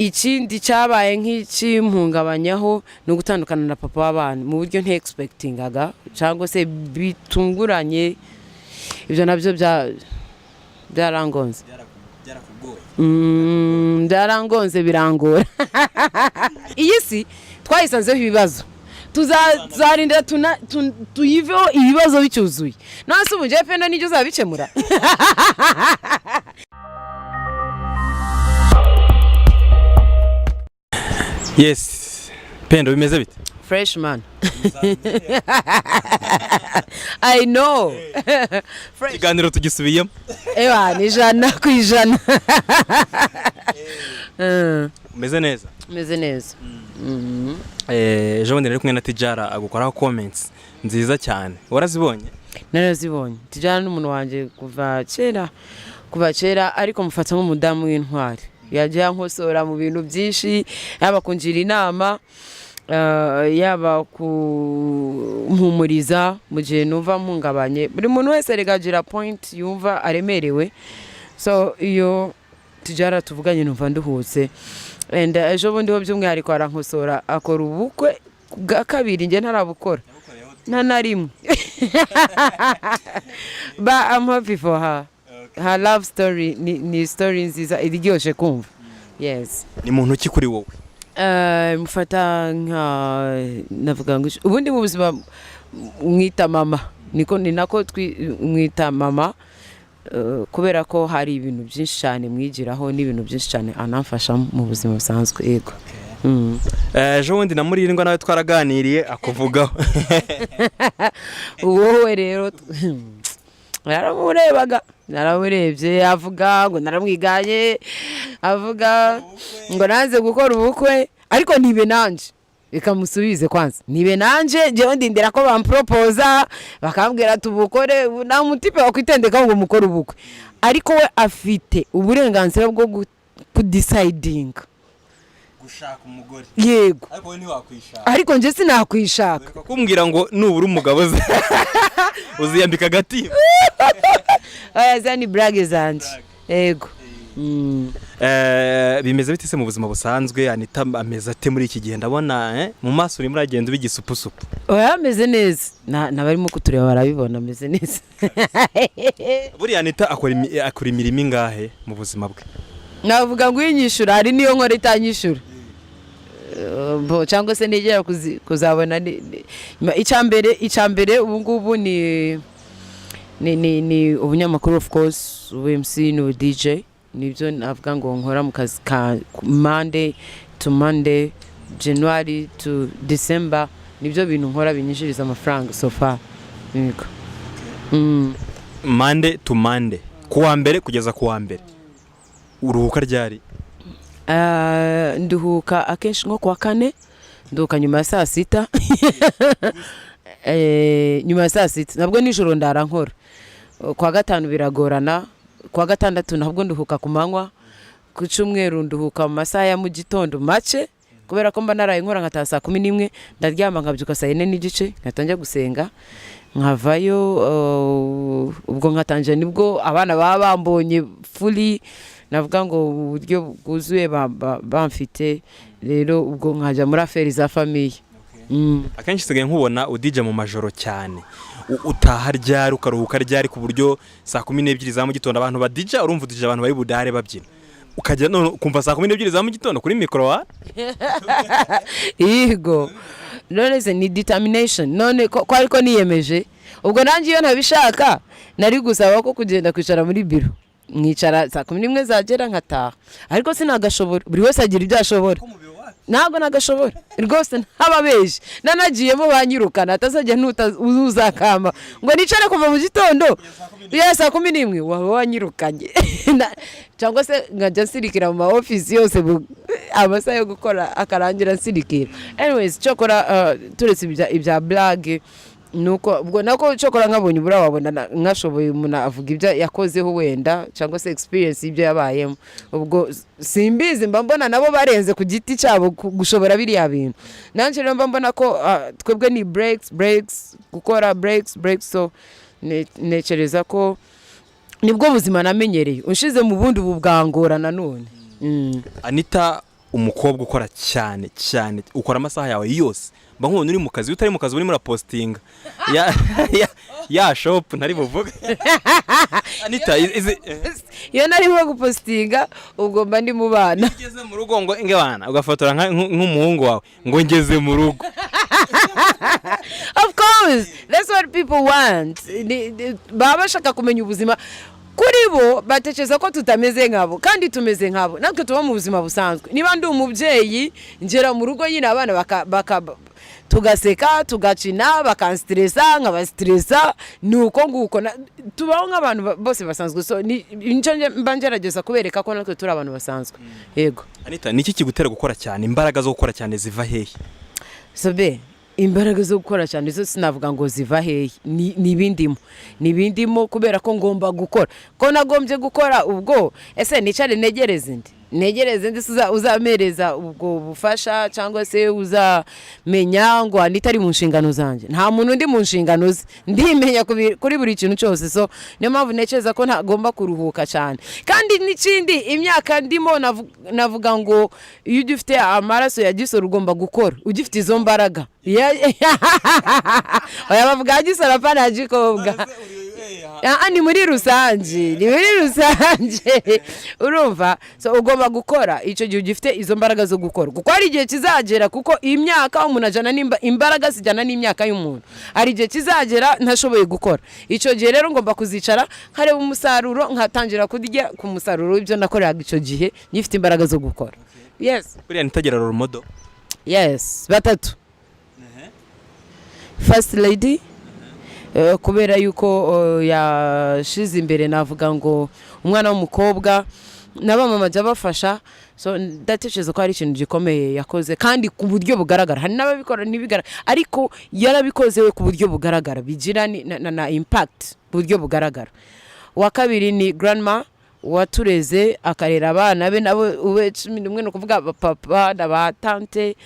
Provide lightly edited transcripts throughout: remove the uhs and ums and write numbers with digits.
ikindi cyabaye nk'ikimpungabanyaho no gutandukana na papa w'abana mu buryo nte expectingaga cyangwa se bitunguranye ibyo nabyo byarangonze byarangonze birangora iyi si twayisanzeho ibibazo tuzarinda tuyiveho ibibazo bicyuzuye nase ubu nje penda n'ibyo uzabikemura. Yes, Pendo bimeze bite? Freshman. I know. Ikiganiro tugisubiyemo. Ewa ni jana kwijana. Meze neza. Meze neza. Jean rero kumwe na Tijara agukoraho comments nziza cyane. Warazibonye? Narazibonye. Tijara n'umuntu wanje kuva kera ariko mufata nk'umudamu w'intwari. Yaje nkosora mu bintu byinshi yaba kungira inama yaba kumpumuriza mu gihe numva mpungabanye buri muntu wese regagira point yumva aremerewe so iyo Tijara tuvuganye numva nduhutse and ejo bundi ho by'umwihariko arankosora akora ubukwe bwa kabiri nge ntarabukora nta rimwe but I'm happy for her. Her love story ni story nziza iryoshye kumva. Yes. Ni muntu ki kuri wowe? Mufata nka navuga ngo ubundi mu buzima mwita mama niko ni nako mwita mama kubera ko hari ibintu byinshi cyane mwigiraho n'ibintu byinshi cyane anamfasha mu buzima busanzwe yego. Ejo bundi namurindwa nawe twaraganiriye akuvugaho. Wowe rero naramurebye avuga ngo naramwiganye avuga ngo nanze gukora ubukwe ariko nibe nanje ikamusubize kwanza nibe nanje je ndindira ko bampropoza bakambwira tubukore na mutipe wakwitendeka ngo mukora ubukwe ariko we afite uburenganzira bwo kudeciding gushaka umugore yego ariko we ntiwakwishaka ariko nje sinakwishaka kumbwira ngo nubura umugabo uziyambika agati zani brage zanje yego. Bimeze bite se mu buzima busanzwe Anita ameze ate muri iki gihe ndabona mu maso uri muragenda ubigisupusupu? Oya ameze neza nabarimo kutureba barabibona ameze neza. Buri Anita akora imirimo ingahe mu buzima bwe? Navuga ngo yinyishura hari niyo nkora itanyishura cyangwa se nigera kuzabona icambere ubu ngubu ni ubunyamakuru of course MC no DJ nibyo navuga ngo nkora mu kazi ka Monday to Monday January to December nibyo bintu nkora binyishiriza amafaranga so far yego. Monday to Monday kuwa mbere kugeza kuwa mbere uruhuka ryari? Nduhuka akenshi nko kwa kane nduhuka nyuma ya saa sita. Nyuma ya saa sita nabwo nijoro ndara nkora kwa gatanu biragorana kwa gatandatu nabwo nduhuka ku manywa ku cyumweru nduhuka mu masaha ya mu gitondo make kubera ko mba naraye nkora nkataha saa 11 ndaryama nkabyuka saa 4 n'igice nkatangira gusenga nkavayo ubwo nkatangira nibwo abana baba bambonye fully navuga ngo uburyo bwuzuye bamfite rero ubwo nkajya muri aferi za famille. Akenshi sigaye nkubona udije mu majoro cyane utaha ryari ukaruhuka ryari ku buryo saa 12 za mu gitondo abantu badija urumva udije abantu bari budare babyina ukajya none kumva saa 12 za mu gitondo kuri micro wa yego none se ni determination none ko ariko niyemeje ubwo nanjye iyo ntabishaka nari gusaba ko kugenda kwicara muri biro mwicara saa 11 zagera nkataha ariko sinagashobora buri wese agira ibyo ashobora ntabwo nagashobora rwose ntababeje nanagiyemo banyirukana atazajya uzakamba ngo nicare kuva mu gitondo ya saa 11 waba wanyirukanye cyangwa se nkajya nsirikira mu office yose amasaha yo gukora akarangira nsirikira. Anyways cyokora turetse ibya blague nuko ubwo nako cyokora nkabonye bura wabona nkashoboye umuntu avuga ibyo yakozeho wenda cyangwa se experience ibyo yabayemo ubwo simbizi mba mbona nabo barenze ku giti cyabo gushobora biriya bintu nanje rero mba mbona ko twebwe ni breaks gukora breaks so necereza ko nibwo buzima namenyereye unshize mu bundi bubwangora nanone Anita umukobwa ukora cyane cyane ukora amasaha yawe yose mba nkubona uri mu kazi utari mu kazi uri muri postinga ya shop ntari buvuga Anita iyo narimo gupostinga ubwo mba ndi mu bana ngeze mu rugo ngo bana ugafotora nk'umuhungu wawe ngo ngeze mu rugo. Of course that's what people want. Baba bashaka kumenya ubuzima kuri bo batekereza ko tutameze nkabo kandi tumeze nkabo natwe tuba mu buzima busanzwe. Niba ndi umubyeyi ngera mu rugo nyine abana tugaseka tugacina bakanstressa nkabastressa nuko nguko tubaho nk'abantu bose basanzwe. So nicyo mba ngerageza kubereka ko natwe turi abantu basanzwe. Yego Anita niki kigutera gukora cyane imbaraga zo gukora cyane ziva hehe? Sobe imbaraga zo gukora cyane zo sinavuga ngo ziva hehe nibindimo kubera ko ngomba gukora ko nagombye gukora ubwo ese nicare negereze ndi uzamereza ubwo bufasha cyangwa se uzamenya ngo Anita ari mu nshingano zanje. Nta muntu ndi mu nshingano ze ndimenya kuri buri kintu cyose. So niyo mpamvu neceza ko ntagomba kuruhuka cyane kandi n'ikindi imyaka ndimo navuga ngo iyo ugifite amaraso ya gisoro ugomba gukora ugifite izo mbaraga. Oya bavuga gisoro pana gikobwa ni muri rusange urumva. So ugomba gukora icyo gihe ugifite izo mbaraga zo gukora kuko hari igihe kizagera kuko imyaka umuntu ajana imbaraga zijyana n'imyaka y'umuntu. Hari igihe kizagera ntashoboye gukora icyo gihe rero ngomba kuzicara nkareba umusaruro nkatangira kurya ku musaruro w'ibyo nakoreraga icyo gihe ngifite imbaraga zo gukora. Yes buriya nitagera role model. Yes batatu. First lady kubera yuko yashize imbere navuga ngo umwana w'umukobwa n'abamama jya bafasha. So ndatekereza ko hari ikintu gikomeye yakoze kandi ku buryo bugaragara. Hari n'ababikora ntibigaragara ariko yarabikoze we ku buryo bugaragara bigira na impact ku buryo bugaragara. Wa kabiri ni grandma watureze akarera abana be nabo ube 11 no kuvuga papa na tante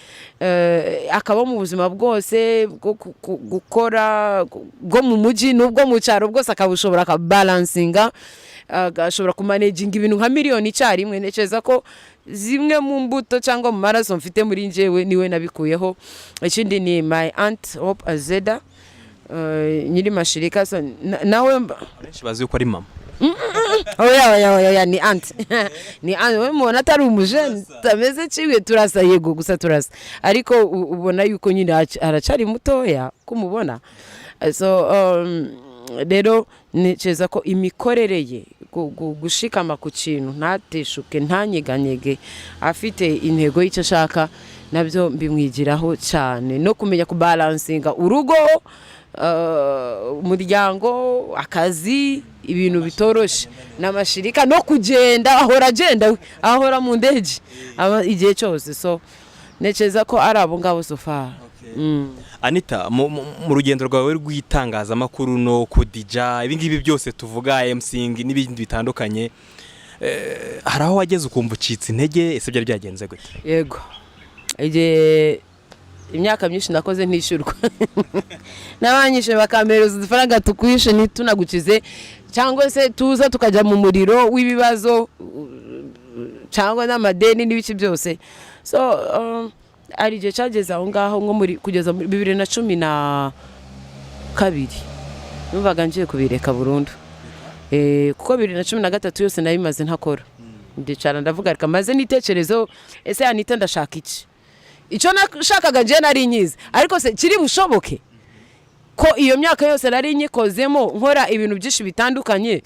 akaba mu buzima bwose gukora go mu muji nubwo mu cyaro bwose akabushobora ka balancinga agashobora kumanaging ibintu nka miliyoni icyarimwe. Neceza ko zimwe mu mbuto cyangwa mu maraso mfite muri njewe niwe nabikuyeho. Ikindi ni my aunt Hope Azeda nyiri mashirika. So nawe abenshi bazi ko ari mama. Oya ni aunt ni aunt we mubona atari umujene tameze ciwe turasa yego gusa turasa ariko ubona yuko nyine aracari mutoya kumubona. So rero neceza ko imikorere ye gushikama ku kintu ntateshuke ntanyeganyege afite intego y'icyo ashaka nabyo mbimwigiraho cyane no kumenya kubalancinga urugo umuryango akazi ibintu bitoroshe n'amashirika no kugenda ahora mu ndege igihe cyose. So neceza ko ari abo ngabo sofa. Anita mu rugendo rwawe rw'itangazamakuru no kudija ibingibi byose tuvuga MCing n'ibindi bitandukanye hari aho wageze ukumva ucitse intege ese byari byagenze gute? Yego imyaka myinshi nakoze ntishyurwa n'abanyishe bakamereza udufaranga tukwishe ntitunagukize cyangwa se tuza tukajya mu muriro w'ibibazo cyangwa n'amadeni n'ibiki byose. So ari igihe cyageze aho ngaho nko muri kugeza muri 2012 numvaga ngiye kubireka burundu kuko 2013 yose nabimaze ntakora. Ndicara ndavuga reka maze nitekerezo ese Anita ndashaka iki icyo nashakaga nje nari nyize ariko se kiri bushoboke ko iyo myaka yose nari nyikozemo nkora ibintu byinshi bitandukanye.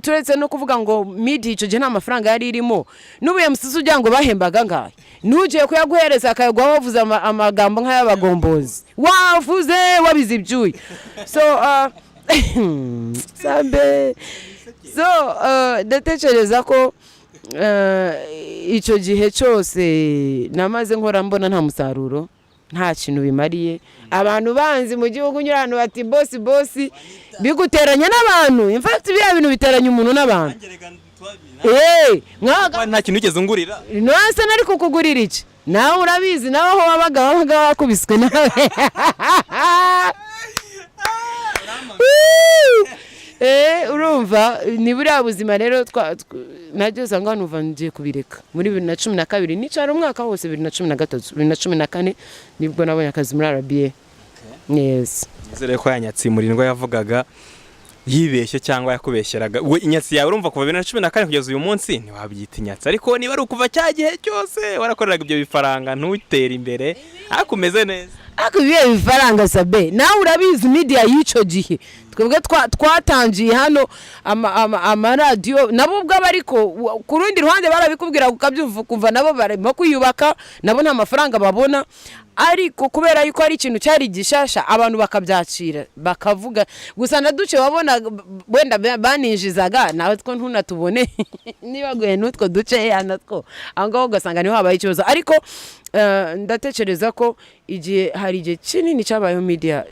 Turetse no kuvuga ngo midi icyo gihe nta mafaranga yari irimo n'ubuye musisi ujya ngo bahembaga ngahe nugiye kuyaguhereza akayagwa wavuze amagambo nk'ayabagombozi wavuze wabize ibyuye. So sambe so ndatekereza ko icyo gihe cyose namaze nkora mbona nta musaruro nta kintu bimariye. Abantu banzi mu gihugu nyurano bati boss biguteranya n'abantu. In fact bya bintu biteranya umuntu n'abantu. Nta kintu ugeze ngurira nose nari kukugurira iki nawe urabizi nawe aho wabaga wakubiswe nawe. urumva ni buriya buzima rero nageze ngo numva ngiye kubireka muri 2012 nicara umwaka wose 2013 2014 nibwo nabonye akazi muri RBA. Yes. Nizere ko yanyatsi murindwa yavugaga yibeshye cyangwa yakubeshyeraga. We inyatsi yawe urumva kuva 2014 kugeza uyu munsi ntiwabyita inyatsi, ariko niba ari ukuva cya gihe cyose warakoreraga ibyo bifaranga ntutere imbere akumeze neza. Ako biye bifaranga sabe nawe urabizi media yico gihe twebwe twatangiye hano ama radio nabo ubwo bariko ku rundi ruhande barabikubwira ukabyumva kumva nabo barimo kuyubaka nabo nta mafaranga babona, ariko kubera yuko ari ikintu cyari gishasha abantu bakabyacira bakavuga gusa naduce wabona wenda baninjizaga nawe two ntunatubone niba guhe nutwo duce yanatwo angaho ugasanga niho habaye ikibazo, ariko ndatekereza ko igihe hari igihe kinini cyabayeho media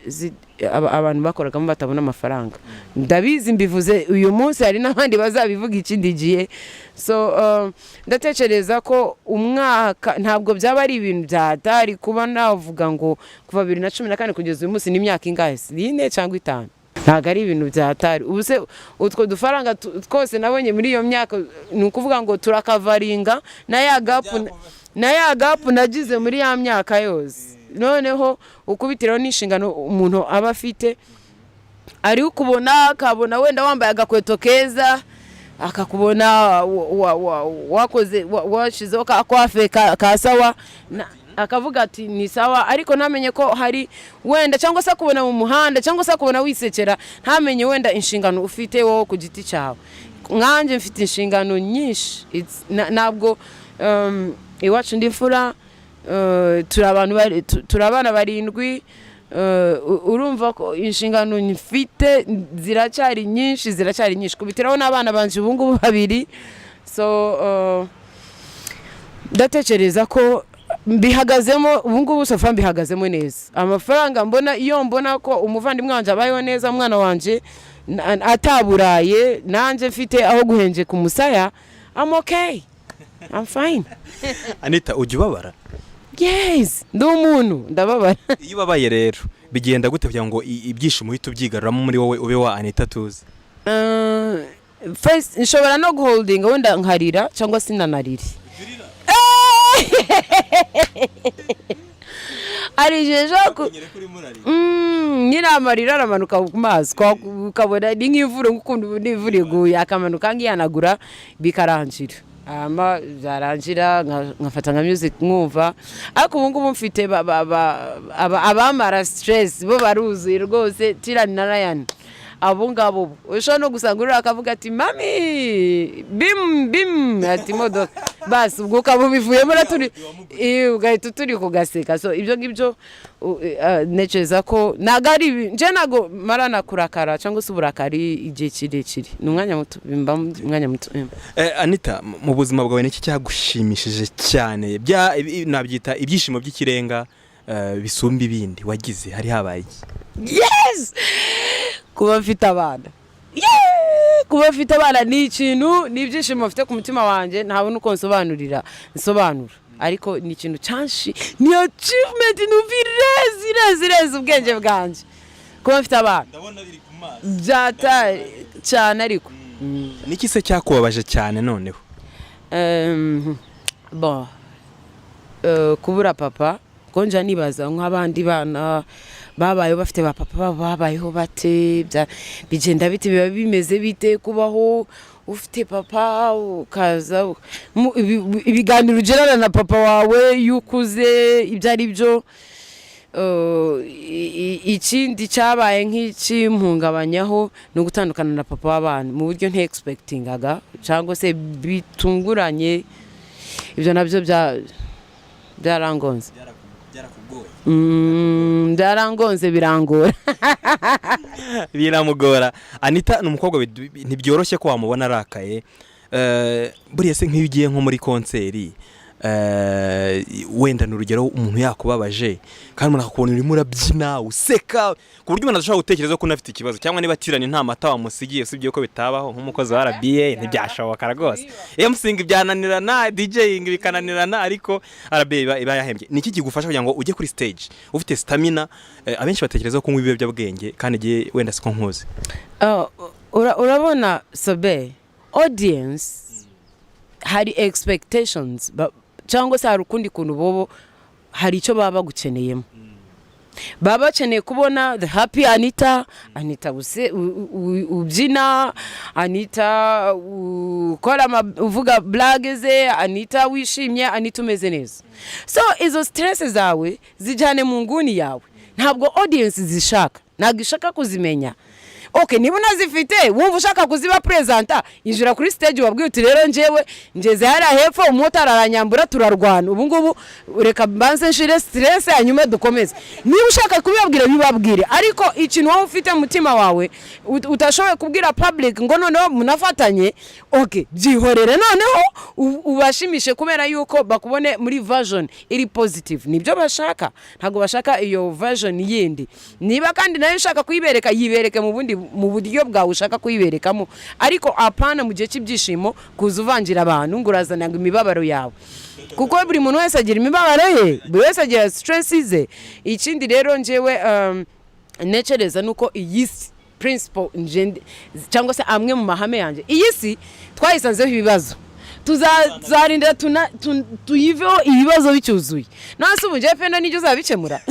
abantu bakoragamo batabona amafaranga. Ndabizi mbivuze uyu munsi hari n'abandi bazabivuga ikindi gihe, so ndatekereza ko umwaka ntabwo byaba ari ibintu byatari kuba navuga ngo kuva 2014 kugeza uyu munsi n'imyaka ingahe 4 cyangwa 5 ntago ari ibintu byatari. Ubuse utwo dufaranga twose nabonye muri iyo myaka ni ukuvuga ngo turakavaringa na ya gap nagize muri ya myaka yose. Noneho ukubitiraho n'inshingano umuntu aba afite ari ukubona akabona wenda wambaye agakweto keza akakubona wakoze washizeho kakwafe kasawa akavuga ati ni sawa, ariko ntamenye ko hari wenda cyangwa se kubona mu muhanda cyangwa se kubona wisekera ntamenye wenda inshingano ufite wo ku giti cyawe. Nkanje mfite inshingano nyinshi ntabwo iwacu ndifura turabana barindwi, urumva ko inshingano mfite ziracyari nyinshi kubitiraho n'abana banje ubu ngubu 2, so ndatekereza ko mbihagazemo ubu ngubu sofa mbihagazemo neza. Amafaranga mbona iyo mbona ko umuvandimwe wanje abayeho neza, umwana wanje ataburaye nanje mfite aho guhenje ku musaya, I'm okay, I'm fine. Anita ujya ubabara? Yes, ndi umuntu ndababara. Iyo ubabaye rero bigenda gute kugira ngo ibyishimo uhite ubyigaruramo muri wowe ube wa Anita tuzi? First nshobora no holding wenda nkarira cyangwa sinanariri. Arijeje ko nyiramarira aramanuka ku mazi ukabona ni nk'imvura ngukunda n'imvura iguye akamanuka ngiyanagura bikarangira. Zarangira nkafata nka music nkumva, ariko ubu ngubu mfite abamara stress bo baruzuye rwose tirani na Ryan abo ngabo usho no gusangurira akavuga ati mami bim ati modoka basi ubwo kabo bivuyemo raturi ugahita turi kugaseka. So ibyo ngibyo neceza ko nagari nje nago marana kurakara cyangwa se uburakari igihe kirekire n'umwanya muto bimba umwanya muto. Anita mu buzima bwawe n'iki cyagushimishije cyane nabyita ibyishimo by'ikirenga bisumba ibindi wagize hari habaye? Yes, kuba mfite abana. Kuba mfite abana ni ikintu n'ibyishimo mfite ku mutima wanje ntabona uko nsobanura, ariko ni ikintu cyanshi ni achievement n'ubirezi ubwenge bwanje kuba mfite abana. Ndabona biri ku mazi byata cyane, ariko niki se cyakubabaje cyane noneho? Bon kubura papa konja nibaza nk'abandi bana babayeho bafite ba papa babayeho bate bigenda bite biba bimeze bite kubaho ufite papa ukaza ibiganiro ugerana na papa wawe yukuze ibyo ari byo. Ikindi cyabaye nk'iki mpungabanyaho no gutandukana na papa w'abana mu buryo nte expectingaga cyangwa se bitunguranye. Ibyo nabyo byarangonze byarangonze birangora biramugora. Anita ni umukobwa ntibyoroshye ko wamubona arakaye, buriya se nk'iyo ugiye nko muri konseri wenda n'urugero umuntu yakubabaje kandi umuntu akakubona urimo urabyina useka ku buryo umuntu ashobora gutekereza ko unafite ikibazo, cyangwa niba tirani nta mata wamusigiye usibye ko bitabaho nk'umukozi wa RBA ntibyashoboka rwose. MC byananirana, DJing bikananirana, ariko RBA iba yahembye. Niki kigufasha kugira ngo ujye kuri stage ufite stamina? Abenshi batekereza ko nk'ibyo byabwenge kandi giye wenda siko nkoze. urabona sobe audience hari expectations cyangwa se hari ukundi kuntu bobo hari icyo baba bagukeneyemo baba bakeneye kubona the happy Anita ubyina, Anita ukora uvuga blague ze, Anita wishimye, Anita umeze neza. So izo stress zawe zijyane mu nguni yawe, ntabwo audience zishaka, ntabwo ishaka kuzimenya. Okay, niba unazifite wumva ushaka kuziba presenter, injira kuri stage wabwiye uti rero njyewe ngeze hariya hepfo umumotari aranyambura turarwana, ubu ngubu reka mbanze nshire stress hanyuma dukomeze. Niba ushaka kubibabwira bibabwire, ariko ikintu wowe ufite mu mutima wawe utashoboye kubwira public ngo noneho munafatanye, okay byihorere noneho ubashimishe kubera yuko bakubone muri version iri positive. Nibyo bashaka, ntago bashaka iyo version yindi. Niba kandi nayo ushaka kuyibereka yibereke mu buryo bwawe ushaka kuyiberekamo, ariko apana mu gihe cy'ibyishimo kuzuvangira abantu ngurazana imibabaro yawe, kuko buri muntu wese agira imibabaro ye, buri wese agira stress ze. Ikindi rero njyewe necereza nuko iyi principle cyangwa se amwe mu mahame yanjye, iyi si twayisanzeho ibibazo, tuzarinda tuyiveho ibibazo bicyuzuye. Nase ubu njye pendo n'icyo uzabikemura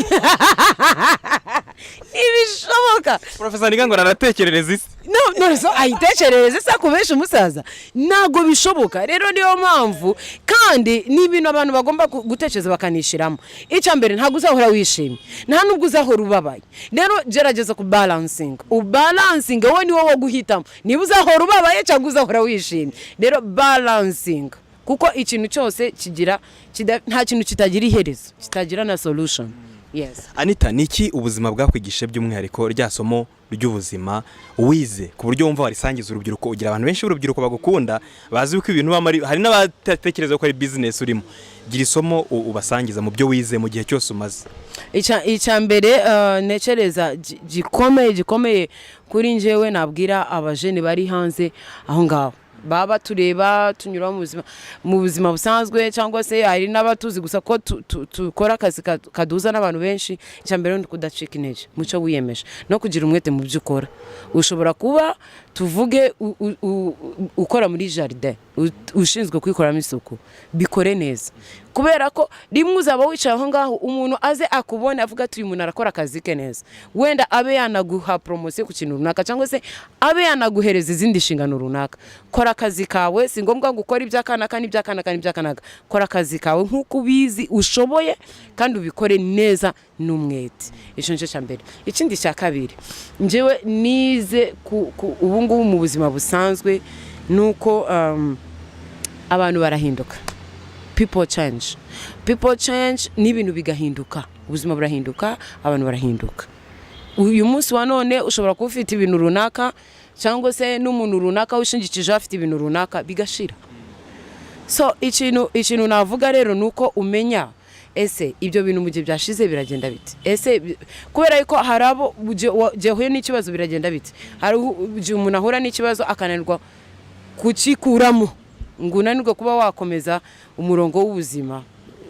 ibishoboka. Professor Nigango aratekerereza isi no so ayitekerereze se kubesha umusaza nago bishoboka. Rero niyo mpamvu kandi ni ibintu abantu bagomba gutekereza bakanishiramo. Icya mbere ntago uzahora wishimye, nta nubwo uzahora ubabaye. Rero gerageza ku balancing, wowe ni wowe guhitamo niba uzahora ubabaye cyangwa uzahora wishimye. Rero balancing, kuko ikintu cyose kigira nta kintu kitagira iherezo, kitagira na solution. Yes. Anita, niki ubuzima bwakwigishe by'umwihariko rya somo ry'ubuzima wize ku buryo wumva warisangiza urubyiruko? Ugira abantu benshi urubyiruko bagukunda bazi uko ibintu hari n'abatekereza ko ari business urimo. Gira isomo ubasangiza mu byo wize mu gihe cyose umaze. Icya mbere necereza gikomeye kuri njyewe nabwira abajene bari hanze aho ngaho baba tureba tunyura mu buzima busanzwe, cyangwa se hari n'abatuzi gusa ko tukora akazi kaduza n'abantu benshi. Cyambere ndo kudacika intege, muco wiyemeje no kugira umwete mu byo ukora. Ushobora kuba tuvuge ukora muri jardin, ushinzwe kwikoramo isuku, bikore neza, kubera ko rimwe uzaba wicaye aho ngaho umuntu aze akubone avuga ati uyu muntu arakora akazi ke neza, wenda abe yanaguha promotion ku kintu runaka, cyangwa se abe yanaguhereza izindi nshingano runaka. Kora akazi kawe, si ngombwa gukora iby'akanaka. Kora akazi kawe nk'uko ubizi ushoboye kandi ubikore neza n'umwete. Icyo nicyo cyambere. Ikindi cya kabiri, njyewe nize ubu ngubu mu buzima busanzwe nuko abantu barahinduka. People change n'ibintu bigahinduka, ubuzima burahinduka, abantu barahinduka. Uyu munsi wa none ushobora kuba ufite ibintu runaka, cyangwa se n'umuntu runaka wishingikije afite ibintu runaka bigashira. So ikintu navuga rero nuko umenya ese ibyo bintu mu gihe byashize biragenda bite, ese kubera yuko harabo jehuye n'ikibazo biragenda bite. Hari umuntu ahura n'ikibazo akananirwa kukikuramo, ngunanirwa kuba wakomeza umurongo w'ubuzima.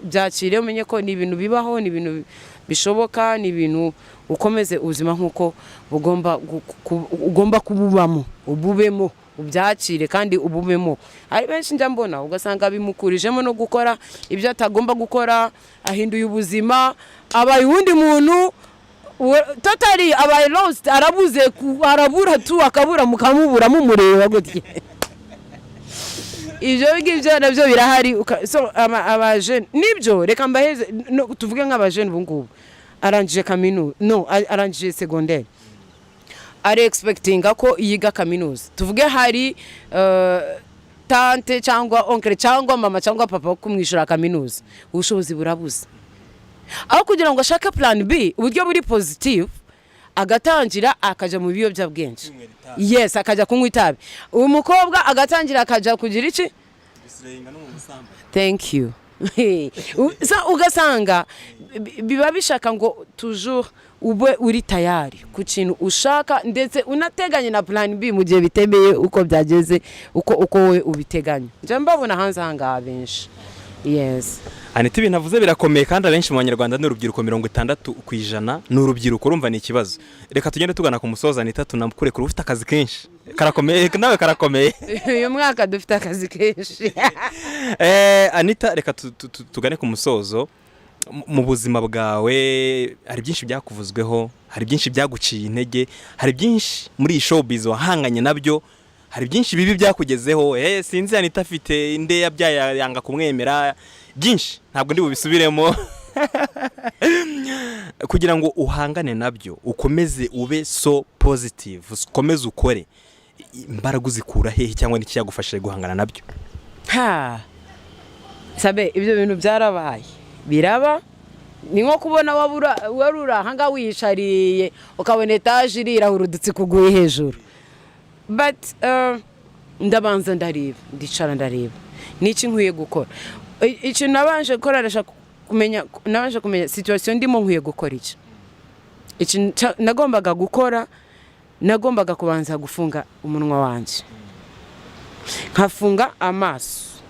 Byakire umenye ko ni ibintu bibaho, ni ibintu bishoboka, ni ibintu ukomeze ubuzima nkuko ugomba kububamo, ububemo, ubyakire kandi ububemo. Ari benshi njya mbona ugasanga bimukurijemo no gukora ibyo atagomba gukora, ahinduye ubuzima, abaye undi muntu totally abaye lost, arabura tu akabura mukamubura mumureba gutye. Ibyo ngibyo nabyo birahari. So abajene nibyo reka mbaheze tuvuge nk'abajene ubu ngubu arangije kaminuza, arangije secondaire, ari expecting ko yiga kaminuza. Tuvuge hari tante cyangwa oncle cyangwa mama cyangwa papa kumwishura kaminuza, ubushobozi burabuze. Aho kugira ngo ashaka plan B, uburyo buri positive, agatangira akaja mu biyobyabwenge. Yes, akaja kunywa itabi. Uwo mukobwa agatangira akaja kugira iki? Thank you. So ugasanga biba bishaka ngo toujours ube uri tayari ku kintu ushaka, ndetse unateganye na plan B mu gihe bitemeye uko byageze uko we ubiteganya. Nje mbabona hanze hanga benshi. Yes. Anita, ibintu avuze birakomeye kandi abenshi mu Banyarwanda n'urubyiruko 60% n'urubyiruko urumva ni ikibazo. Reka tugende tugana ku musoza Anita, tunamukure kuri ufite akazi kenshi. karakomeye nawe karakomeye. uyu mwaka dufite akazi kenshi. Anita reka tugane ku musozo. Mu buzima bwawe hari byinshi byakuvuzweho, hari byinshi byaguciye intege, hari byinshi muri showbiz wahanganye nabyo, hari byinshi bibi byakugezeho. Sinzi Anita afite inde yabyaye yanga kumwemera, byinshi ntabwo ndi bubisubiremo. Kugira ngo uhangane nabyo, ukomeze ube so positive, ukomeze ukore, imbaraga uzikura hehe cyangwa n'iki cyagufashije guhangana nabyo? Sabe ibyo bintu byarabaye biraba, ni nko kubona warura hanga wishariye ukabona etaje irahurudutse kuguye hejuru. But ndabanza ndareba, ndicara ndareba niki nkwiye gukora. Ikintu nabanje gukora nabanje kumenya situation ndimo nkwiye gukora iki. Ikintu nagombaga gukora, nagombaga kubanza gufunga umunwa wanje, nkafunga amaso,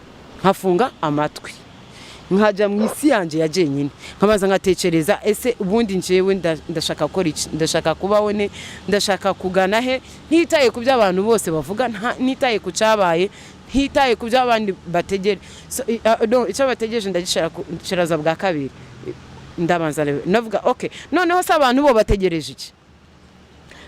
nkafunga amatwi, nkajya mu isi yanje ya jenyine, nkabaza ngatekereza ese ubundi njewe ndashaka gukora iki, ndashaka kubaho ne, ndashaka kugana he, ntitaye ku by'abantu bose bavuga, ntitaye ku cyabaye, ntitaye ku by'abandi bategere. Icyo bategereje ndagishiraza bwa kabiri, ndabanza navuga okay, noneho se abantu bo bategereje iki?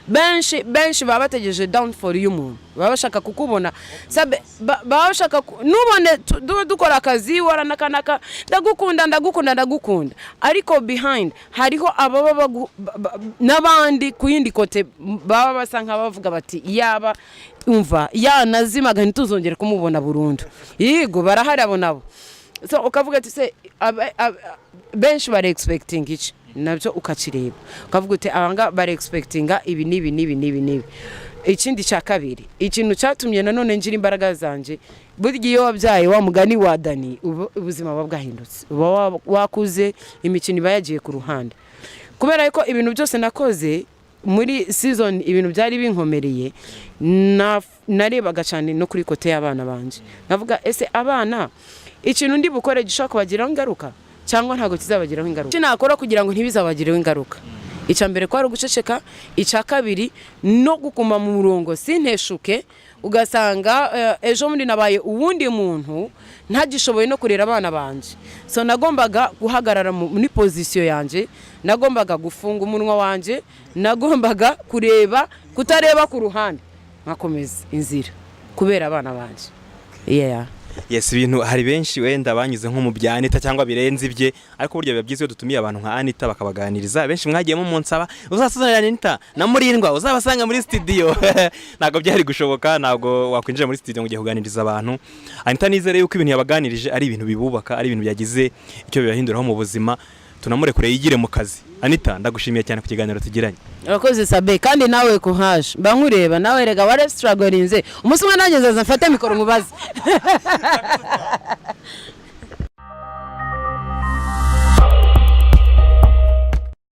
benshi baba bategereje downfall y'umuntu, baba bashaka kukubona, sabe baba bashaka nubone dukora akazi waranakanaka, ndagukunda, ariko behind hariho ababa n'abandi ku yindi kote baba basanga bavuga bati yaba umva yanazimaga ntituzongere kumubona burundu. Yego barahari abo nabo. So ukavuga ati se benshi bare expecting iki, nabyo ukakireba ukavuga uti abanga bare expectinga ibi nibi. Ikindi cya kabiri, ikintu cyatumye nanone ngira imbaraga zanje, burya iyo wabyaye wa mugani wa Dani, ubuzima bwahindutse, wakuze, imikino bayagiye ku ruhande. Kubera ko ibintu byose nakoze muri season, ibintu byari binkomereye, narebaga cyane no kuri kote y'abana banje, navuga ese abana ikintu ndi bukore gishaka kubagiraho ingaruka cyangwa ntago kizabagiraho ingaruka. Kinakora kugira ngo ntibizabagireho ingaruka. Icya mbere kwari guceceka, icya kabiri no gukuma mu murongo sinteshuke, ugasanga ejo muri nabaye uwundi muntu ntagishoboye no kurera abana banje. So nagombaga guhagarara muri position yanje, nagombaga gufunga umunwa wanje, nagombaga kureba, kutareba ku ruhande, nkakomeza inzira kubera abana banje. Yes, ibintu hari benshi wenda banyuze nko mu bya Anita cyangwa birenze ibye, ariko burya biba byiza iyo dutumiye abantu nka Anita bakabaganiriza. Benshi mwagiyemo mu nsaba uzasuzana Anita na Murindwa uzabasanga muri studio. Ntago byari gushoboka, ntago wakwinjira muri studio ngo ugiye kuganiriza abantu. Anita nizere yuko ibintu yabaganirije ari ibintu bibubaka, ari ibintu byagize icyo bibahinduraho mu buzima. Tunamurekure yigire mu kazi. Anita ndagushimiye cyane ku kiganiro tugiranye. Urakoze Sabe, kandi nawe kuhaje bankureba nawe rega ware strugglinze umunsi umwe nanjye zaza mfate mikoro mubaze.